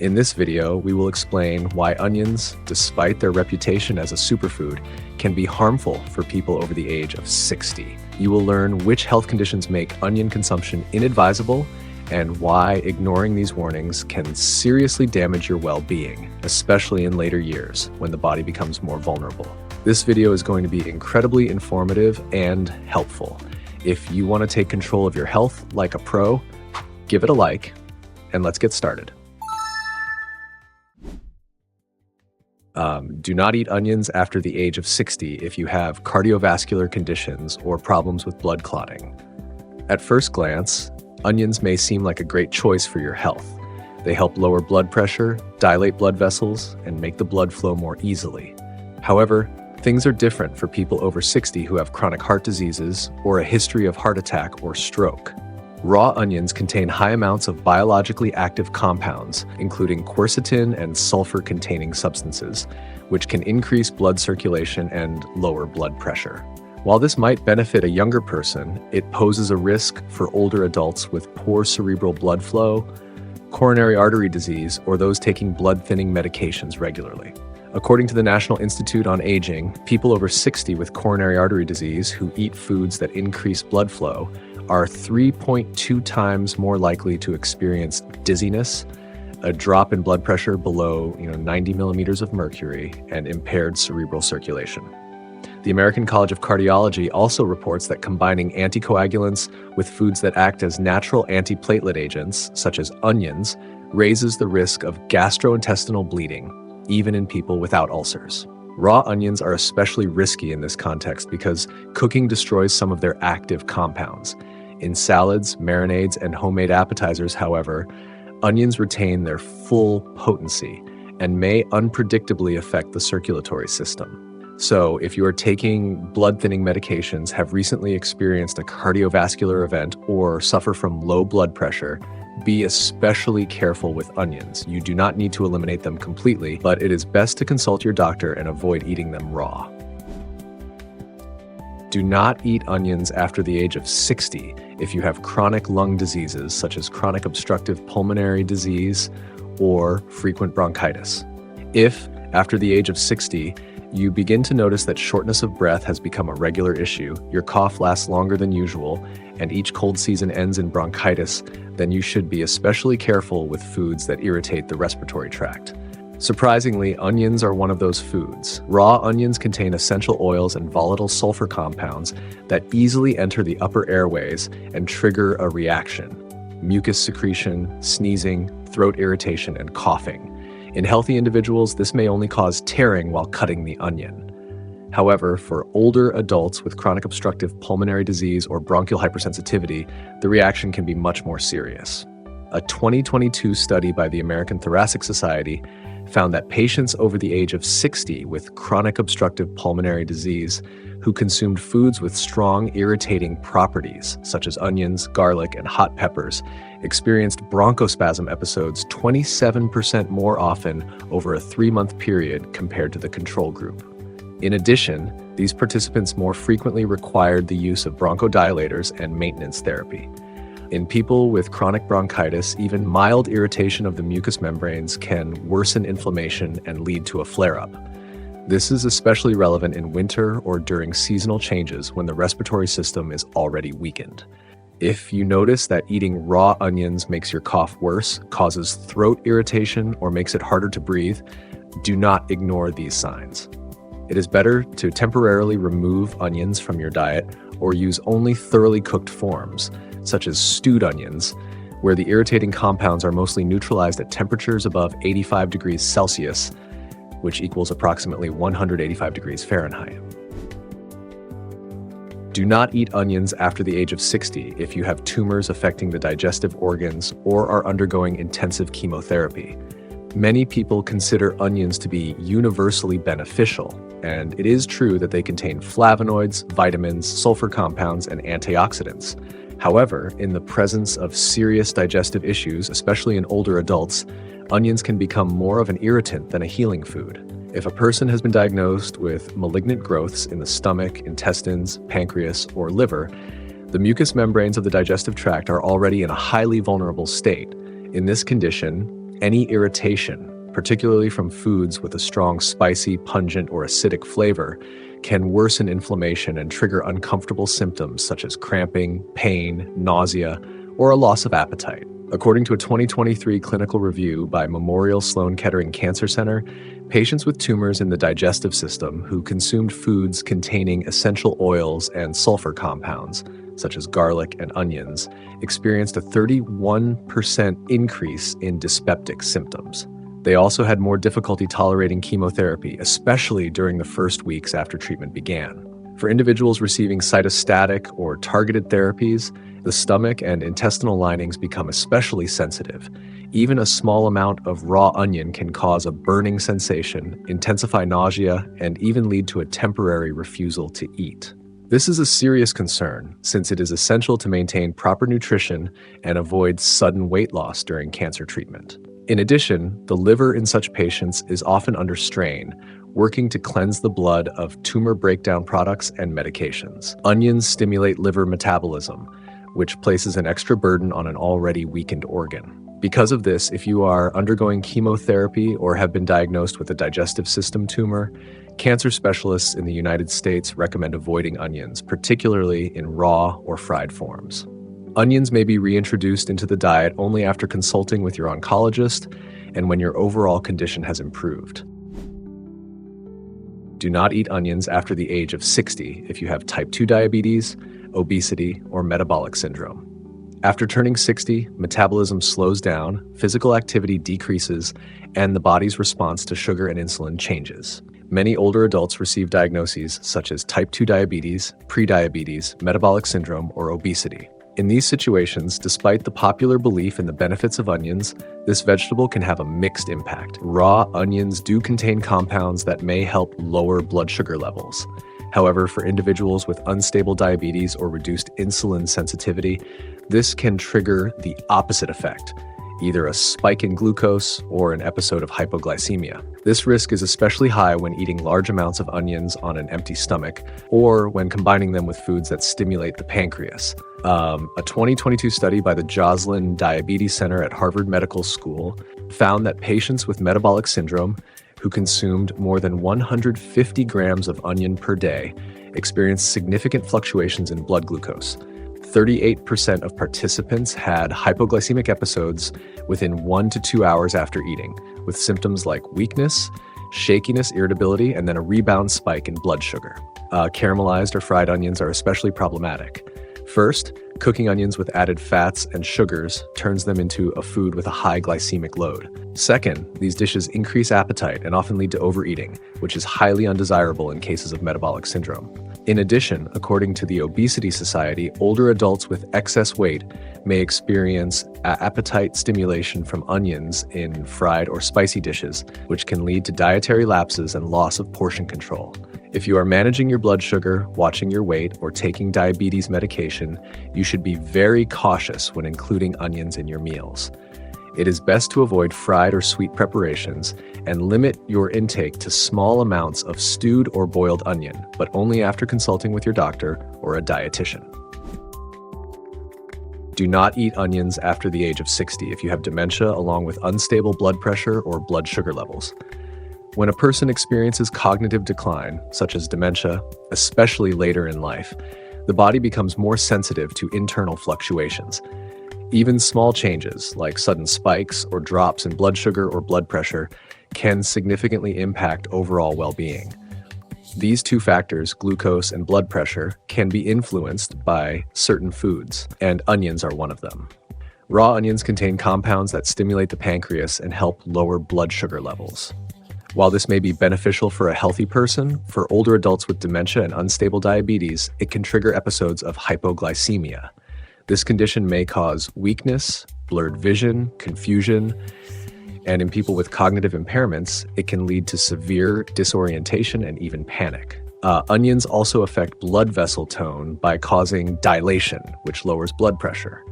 In this video, we will explain why onions, despite their reputation as a superfood, can be harmful for people over the age of 60. You will learn which health conditions make onion consumption inadvisable and why ignoring these warnings can seriously damage your well-being, especially in later years when the body becomes more vulnerable. This video is going to be incredibly informative and helpful. If you want to take control of your health like a pro, give it a like, and let's get started. Do not eat onions after the age of 60 if you have cardiovascular conditions or problems with blood clotting. At first glance, onions may seem like a great choice for your health. They help lower blood pressure, dilate blood vessels, and make the blood flow more easily. However, things are different for people over 60 who have chronic heart diseases or a history of heart attack or stroke. Raw onions contain high amounts of biologically active compounds, including quercetin and sulfur-containing substances, which can increase blood circulation and lower blood pressure. While this might benefit a younger person, it poses a risk for older adults with poor cerebral blood flow, coronary artery disease, or those taking blood-thinning medications regularly. According to the National Institute on Aging, people over 60 with coronary artery disease who eat foods that increase blood flow are 3.2 times more likely to experience dizziness, a drop in blood pressure below 90 millimeters of mercury, and impaired cerebral circulation. The American College of Cardiology also reports that combining anticoagulants with foods that act as natural antiplatelet agents, such as onions, raises the risk of gastrointestinal bleeding, even in people without ulcers. Raw onions are especially risky in this context because cooking destroys some of their active compounds. In salads, marinades, and homemade appetizers, however, onions retain their full potency and may unpredictably affect the circulatory system. So, if you are taking blood-thinning medications, have recently experienced a cardiovascular event, or suffer from low blood pressure, be especially careful with onions. You do not need to eliminate them completely, but it is best to consult your doctor and avoid eating them raw. Do not eat onions after the age of 60 if you have chronic lung diseases such as chronic obstructive pulmonary disease or frequent bronchitis. If, after the age of 60, you begin to notice that shortness of breath has become a regular issue, your cough lasts longer than usual, and each cold season ends in bronchitis, then you should be especially careful with foods that irritate the respiratory tract. Surprisingly, onions are one of those foods. Raw onions contain essential oils and volatile sulfur compounds that easily enter the upper airways and trigger a reaction: mucus secretion, sneezing, throat irritation, and coughing. In healthy individuals, this may only cause tearing while cutting the onion. However, for older adults with chronic obstructive pulmonary disease or bronchial hypersensitivity, the reaction can be much more serious. A 2022 study by the American Thoracic Society found that patients over the age of 60 with chronic obstructive pulmonary disease who consumed foods with strong irritating properties, such as onions, garlic, and hot peppers, experienced bronchospasm episodes 27% more often over a 3-month period compared to the control group. In addition, these participants more frequently required the use of bronchodilators and maintenance therapy. In people with chronic bronchitis, even mild irritation of the mucous membranes can worsen inflammation and lead to a flare-up. This is especially relevant in winter or during seasonal changes when the respiratory system is already weakened. If you notice that eating raw onions makes your cough worse, causes throat irritation, or makes it harder to breathe, do not ignore these signs. It is better to temporarily remove onions from your diet or use only thoroughly cooked forms, such as stewed onions, where the irritating compounds are mostly neutralized at temperatures above 85 degrees Celsius, which equals approximately 185 degrees Fahrenheit. Do not eat onions after the age of 60 if you have tumors affecting the digestive organs or are undergoing intensive chemotherapy. Many people consider onions to be universally beneficial, and it is true that they contain flavonoids, vitamins, sulfur compounds, and antioxidants. However, in the presence of serious digestive issues, especially in older adults, onions can become more of an irritant than a healing food. If a person has been diagnosed with malignant growths in the stomach, intestines, pancreas, or liver, the mucous membranes of the digestive tract are already in a highly vulnerable state. In this condition, Any irritation, particularly from foods with a strong spicy, pungent, or acidic flavor, can worsen inflammation and trigger uncomfortable symptoms such as cramping, pain, nausea, or a loss of appetite. According to a 2023 clinical review by Memorial Sloan Kettering Cancer Center, patients with tumors in the digestive system who consumed foods containing essential oils and sulfur compounds, such as garlic and onions, experienced a 31% increase in dyspeptic symptoms. They also had more difficulty tolerating chemotherapy, especially during the first weeks after treatment began. For individuals receiving cytostatic or targeted therapies, the stomach and intestinal linings become especially sensitive. Even a small amount of raw onion can cause a burning sensation, intensify nausea, and even lead to a temporary refusal to eat. This is a serious concern since it is essential to maintain proper nutrition and avoid sudden weight loss during cancer treatment. In addition, the liver in such patients is often under strain, working to cleanse the blood of tumor breakdown products and medications. Onions stimulate liver metabolism, which places an extra burden on an already weakened organ. Because of this, if you are undergoing chemotherapy or have been diagnosed with a digestive system tumor, cancer specialists in the United States recommend avoiding onions, particularly in raw or fried forms. Onions may be reintroduced into the diet only after consulting with your oncologist and when your overall condition has improved. Do not eat onions after the age of 60 if you have type 2 diabetes, obesity, or metabolic syndrome. After turning 60, metabolism slows down, physical activity decreases, and the body's response to sugar and insulin changes. Many older adults receive diagnoses such as type 2 diabetes, prediabetes, metabolic syndrome, or obesity. In these situations, despite the popular belief in the benefits of onions, this vegetable can have a mixed impact. Raw onions do contain compounds that may help lower blood sugar levels. However, for individuals with unstable diabetes or reduced insulin sensitivity, this can trigger the opposite effect, either a spike in glucose or an episode of hypoglycemia. This risk is especially high when eating large amounts of onions on an empty stomach or when combining them with foods that stimulate the pancreas. A 2022 study by the Joslin Diabetes Center at Harvard Medical School found that patients with metabolic syndrome who consumed more than 150 grams of onion per day experienced significant fluctuations in blood glucose. 38% of participants had hypoglycemic episodes within 1 to 2 hours after eating, with symptoms like weakness, shakiness, irritability, and then a rebound spike in blood sugar. Caramelized or fried onions are especially problematic. First, cooking onions with added fats and sugars turns them into a food with a high glycemic load. Second, these dishes increase appetite and often lead to overeating, which is highly undesirable in cases of metabolic syndrome. In addition, according to the Obesity Society, older adults with excess weight may experience appetite stimulation from onions in fried or spicy dishes, which can lead to dietary lapses and loss of portion control. If you are managing your blood sugar, watching your weight, or taking diabetes medication, you should be very cautious when including onions in your meals. It is best to avoid fried or sweet preparations and limit your intake to small amounts of stewed or boiled onion, but only after consulting with your doctor or a dietitian. Do not eat onions after the age of 60 if you have dementia along with unstable blood pressure or blood sugar levels. When a person experiences cognitive decline, such as dementia, especially later in life, the body becomes more sensitive to internal fluctuations. Even small changes, like sudden spikes or drops in blood sugar or blood pressure, can significantly impact overall well-being. These two factors, glucose and blood pressure, can be influenced by certain foods, and onions are one of them. Raw onions contain compounds that stimulate the pancreas and help lower blood sugar levels. While this may be beneficial for a healthy person, for older adults with dementia and unstable diabetes, it can trigger episodes of hypoglycemia. This condition may cause weakness, blurred vision, confusion, and in people with cognitive impairments, it can lead to severe disorientation and even panic. Onions also affect blood vessel tone by causing dilation, which lowers blood pressure.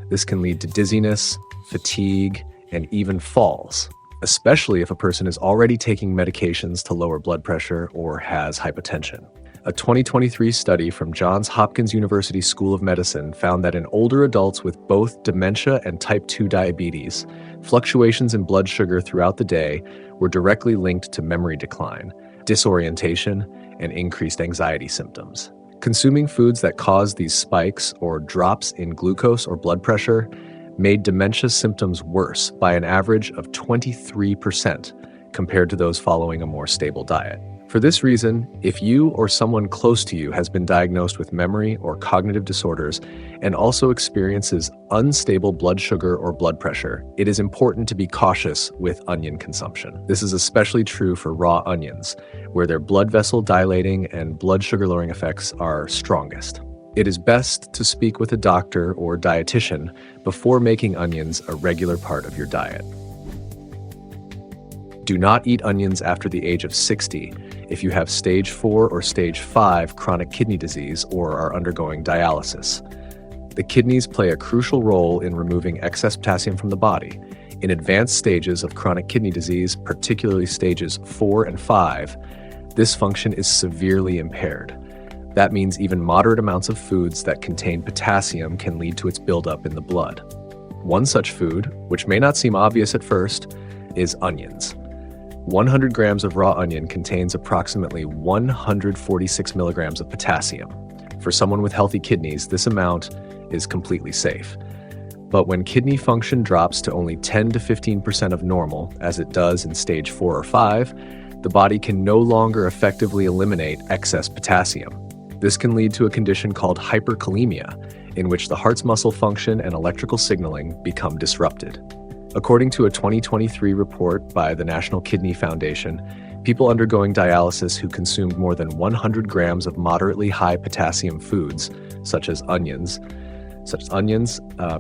This can lead to dizziness, fatigue, and even falls, especially if a person is already taking medications to lower blood pressure or has hypertension. A 2023 study from Johns Hopkins University School of Medicine found that in older adults with both dementia and type 2 diabetes, fluctuations in blood sugar throughout the day were directly linked to memory decline, disorientation, and increased anxiety symptoms. Consuming foods that caused these spikes or drops in glucose or blood pressure made dementia symptoms worse by an average of 23% compared to those following a more stable diet. For this reason, if you or someone close to you has been diagnosed with memory or cognitive disorders and also experiences unstable blood sugar or blood pressure, it is important to be cautious with onion consumption. This is especially true for raw onions, where their blood vessel dilating and blood sugar lowering effects are strongest. It is best to speak with a doctor or dietitian before making onions a regular part of your diet. Do not eat onions after the age of 60 if you have stage 4 or stage 5 chronic kidney disease or are undergoing dialysis. The kidneys play a crucial role in removing excess potassium from the body. In advanced stages of chronic kidney disease, particularly stages 4 and 5, this function is severely impaired. That means even moderate amounts of foods that contain potassium can lead to its buildup in the blood. One such food, which may not seem obvious at first, is onions. 100 grams of raw onion contains approximately 146 milligrams of potassium. For someone with healthy kidneys, this amount is completely safe. But when kidney function drops to only 10 to 15% of normal, as it does in stage 4 or 5, the body can no longer effectively eliminate excess potassium. This can lead to a condition called hyperkalemia, in which the heart's muscle function and electrical signaling become disrupted. According to a 2023 report by the National Kidney Foundation, people undergoing dialysis who consumed more than 100 grams of moderately high potassium foods, such as onions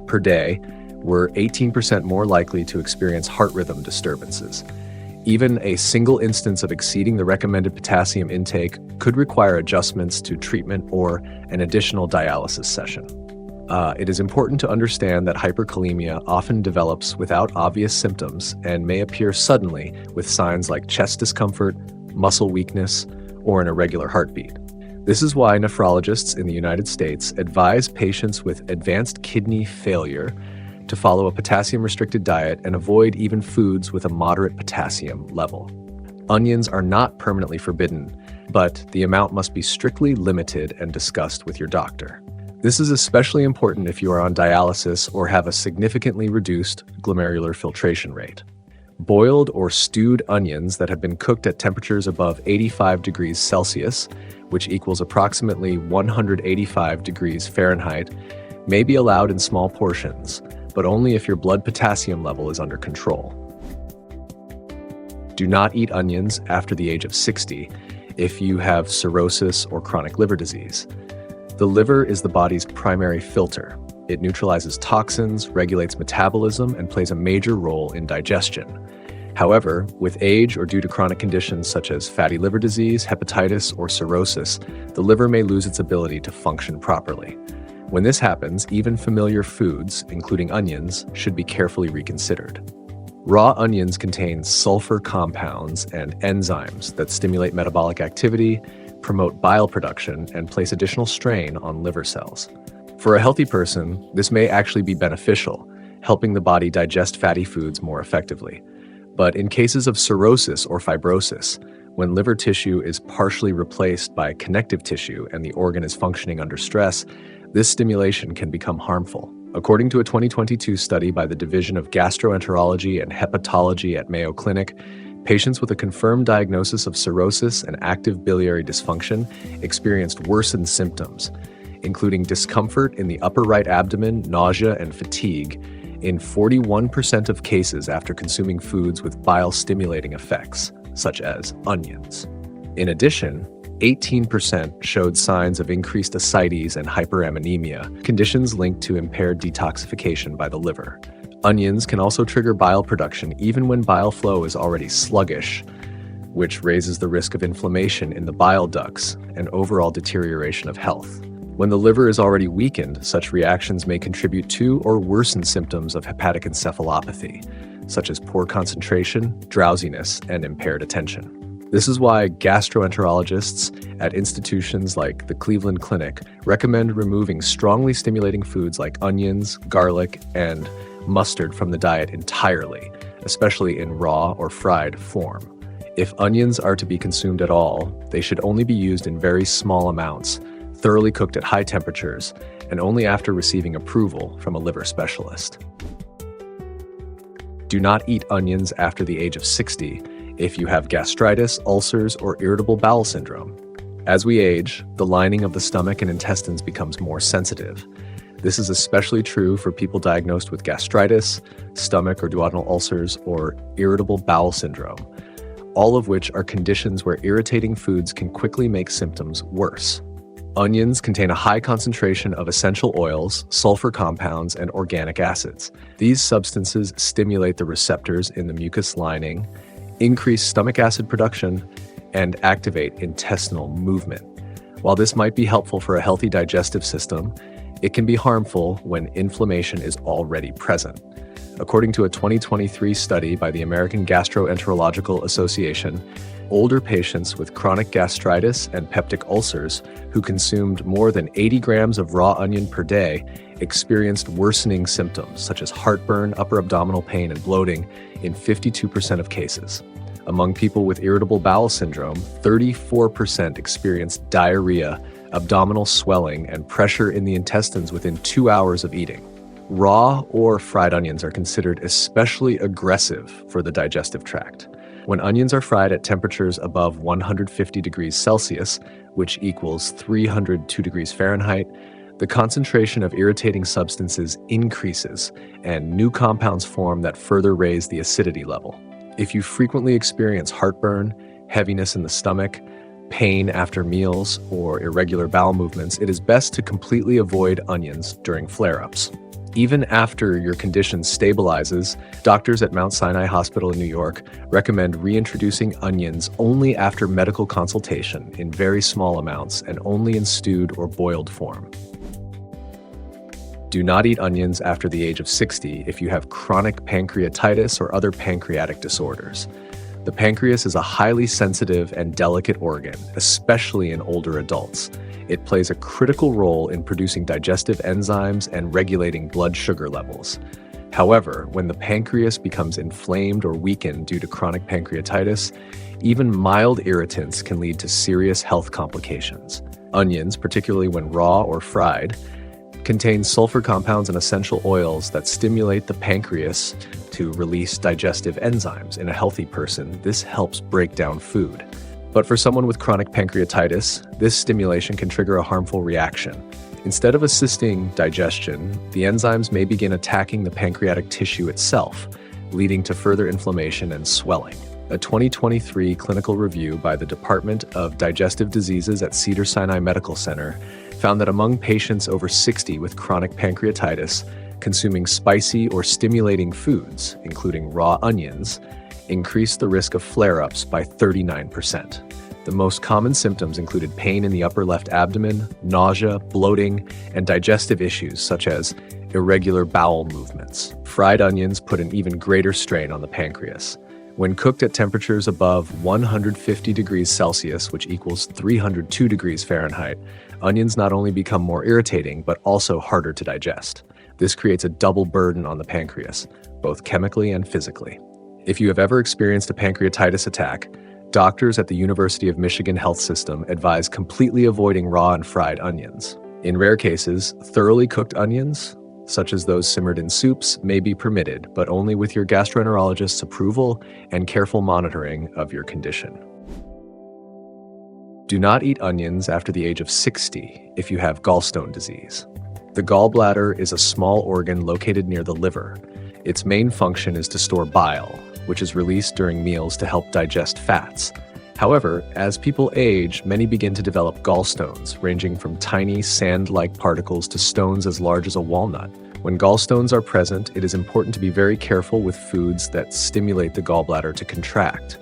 per day, were 18% more likely to experience heart rhythm disturbances. Even a single instance of exceeding the recommended potassium intake could require adjustments to treatment or an additional dialysis session. It is important to understand that hyperkalemia often develops without obvious symptoms and may appear suddenly with signs like chest discomfort, muscle weakness, or an irregular heartbeat. This is why nephrologists in the United States advise patients with advanced kidney failure to follow a potassium-restricted diet and avoid even foods with a moderate potassium level. Onions are not permanently forbidden, but the amount must be strictly limited and discussed with your doctor. This is especially important if you are on dialysis or have a significantly reduced glomerular filtration rate. Boiled or stewed onions that have been cooked at temperatures above 85 degrees Celsius, which equals approximately 185 degrees Fahrenheit, may be allowed in small portions, but only if your blood potassium level is under control. Do not eat onions after the age of 60 if you have cirrhosis or chronic liver disease. The liver is the body's primary filter. It neutralizes toxins, regulates metabolism, and plays a major role in digestion. However, with age or due to chronic conditions such as fatty liver disease, hepatitis, or cirrhosis, the liver may lose its ability to function properly. When this happens, even familiar foods, including onions, should be carefully reconsidered. Raw onions contain sulfur compounds and enzymes that stimulate metabolic activity, promote bile production, and place additional strain on liver cells. For a healthy person, this may actually be beneficial, helping the body digest fatty foods more effectively. But in cases of cirrhosis or fibrosis, when liver tissue is partially replaced by connective tissue and the organ is functioning under stress, this stimulation can become harmful. According to a 2022 study by the Division of Gastroenterology and Hepatology at Mayo Clinic, patients with a confirmed diagnosis of cirrhosis and active biliary dysfunction experienced worsened symptoms, including discomfort in the upper right abdomen, nausea, and fatigue in 41% of cases after consuming foods with bile-stimulating effects, such as onions. In addition, 18% showed signs of increased ascites and hyperammonemia, conditions linked to impaired detoxification by the liver. Onions can also trigger bile production even when bile flow is already sluggish, which raises the risk of inflammation in the bile ducts and overall deterioration of health. When the liver is already weakened, such reactions may contribute to or worsen symptoms of hepatic encephalopathy, such as poor concentration, drowsiness, and impaired attention. This is why gastroenterologists at institutions like the Cleveland Clinic recommend removing strongly stimulating foods like onions, garlic, and mustard from the diet entirely, especially in raw or fried form. If onions are to be consumed at all, they should only be used in very small amounts, thoroughly cooked at high temperatures, and only after receiving approval from a liver specialist. Do not eat onions after the age of 60 if you have gastritis, ulcers, or irritable bowel syndrome. As we age, the lining of the stomach and intestines becomes more sensitive. This is especially true for people diagnosed with gastritis, stomach or duodenal ulcers, or irritable bowel syndrome, all of which are conditions where irritating foods can quickly make symptoms worse. Onions contain a high concentration of essential oils, sulfur compounds, and organic acids. These substances stimulate the receptors in the mucous lining, increase stomach acid production, and activate intestinal movement. While this might be helpful for a healthy digestive system, it can be harmful when inflammation is already present. According to a 2023 study by the American Gastroenterological Association, older patients with chronic gastritis and peptic ulcers who consumed more than 80 grams of raw onion per day experienced worsening symptoms such as heartburn, upper abdominal pain, and bloating in 52% of cases. Among people with irritable bowel syndrome, 34% experienced diarrhea, abdominal swelling, and pressure in the intestines within 2 hours of eating. Raw or fried onions are considered especially aggressive for the digestive tract. When onions are fried at temperatures above 150 degrees Celsius, which equals 302 degrees Fahrenheit, the concentration of irritating substances increases and new compounds form that further raise the acidity level. If you frequently experience heartburn, heaviness in the stomach, pain after meals, or irregular bowel movements, it is best to completely avoid onions during flare-ups. Even after your condition stabilizes, doctors at Mount Sinai Hospital in New York recommend reintroducing onions only after medical consultation in very small amounts and only in stewed or boiled form. Do not eat onions after the age of 60 if you have chronic pancreatitis or other pancreatic disorders. The pancreas is a highly sensitive and delicate organ, especially in older adults. It plays a critical role in producing digestive enzymes and regulating blood sugar levels. However, when the pancreas becomes inflamed or weakened due to chronic pancreatitis, even mild irritants can lead to serious health complications. Onions, particularly when raw or fried, contain sulfur compounds and essential oils that stimulate the pancreas to release digestive enzymes. In a healthy person, this helps break down food. But for someone with chronic pancreatitis, this stimulation can trigger a harmful reaction. Instead of assisting digestion, the enzymes may begin attacking the pancreatic tissue itself, leading to further inflammation and swelling. A 2023 clinical review by the Department of Digestive Diseases at Cedars-Sinai Medical Center found that among patients over 60 with chronic pancreatitis, consuming spicy or stimulating foods, including raw onions, increased the risk of flare-ups by 39%. The most common symptoms included pain in the upper left abdomen, nausea, bloating, and digestive issues such as irregular bowel movements. Fried onions put an even greater strain on the pancreas. When cooked at temperatures above 150 degrees Celsius, which equals 302 degrees Fahrenheit, onions not only become more irritating, but also harder to digest. This creates a double burden on the pancreas, both chemically and physically. If you have ever experienced a pancreatitis attack, doctors at the University of Michigan Health System advise completely avoiding raw and fried onions. In rare cases, thoroughly cooked onions, such as those simmered in soups, may be permitted, but only with your gastroenterologist's approval and careful monitoring of your condition. Do not eat onions after the age of 60 if you have gallstone disease. The gallbladder is a small organ located near the liver. Its main function is to store bile, which is released during meals to help digest fats. However, as people age, many begin to develop gallstones, ranging from tiny sand-like particles to stones as large as a walnut. When gallstones are present, it is important to be very careful with foods that stimulate the gallbladder to contract.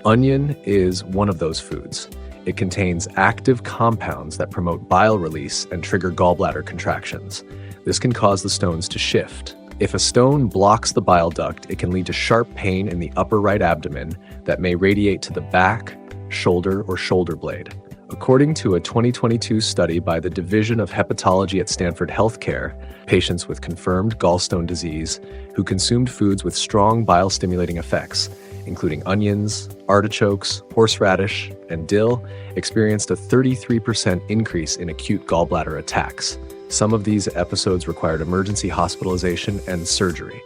Onion is one of those foods. It contains active compounds that promote bile release and trigger gallbladder contractions. This can cause the stones to shift. If a stone blocks the bile duct, it can lead to sharp pain in the upper right abdomen that may radiate to the back, shoulder, or shoulder blade. According to a 2022 study by the Division of Hepatology at Stanford Healthcare, patients with confirmed gallstone disease who consumed foods with strong bile-stimulating effects, including onions, artichokes, horseradish, and dill, experienced a 33% increase in acute gallbladder attacks. Some of these episodes required emergency hospitalization and surgery.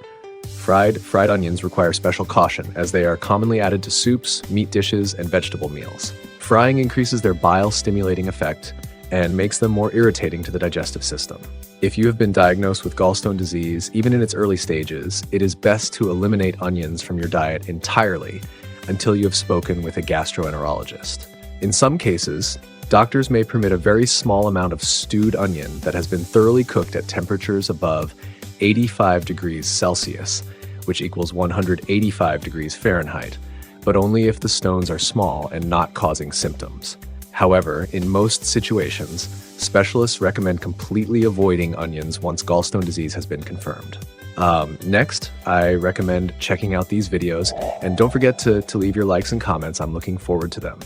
Fried onions require special caution as they are commonly added to soups, meat dishes, and vegetable meals. Frying increases their bile-stimulating effect and makes them more irritating to the digestive system. If you have been diagnosed with gallstone disease, even in its early stages, it is best to eliminate onions from your diet entirely until you have spoken with a gastroenterologist. In some cases, doctors may permit a very small amount of stewed onion that has been thoroughly cooked at temperatures above 85 degrees Celsius, which equals 185 degrees Fahrenheit, but only if the stones are small and not causing symptoms. However, in most situations, specialists recommend completely avoiding onions once gallstone disease has been confirmed. Next, I recommend checking out these videos, and don't forget to leave your likes and comments. I'm looking forward to them.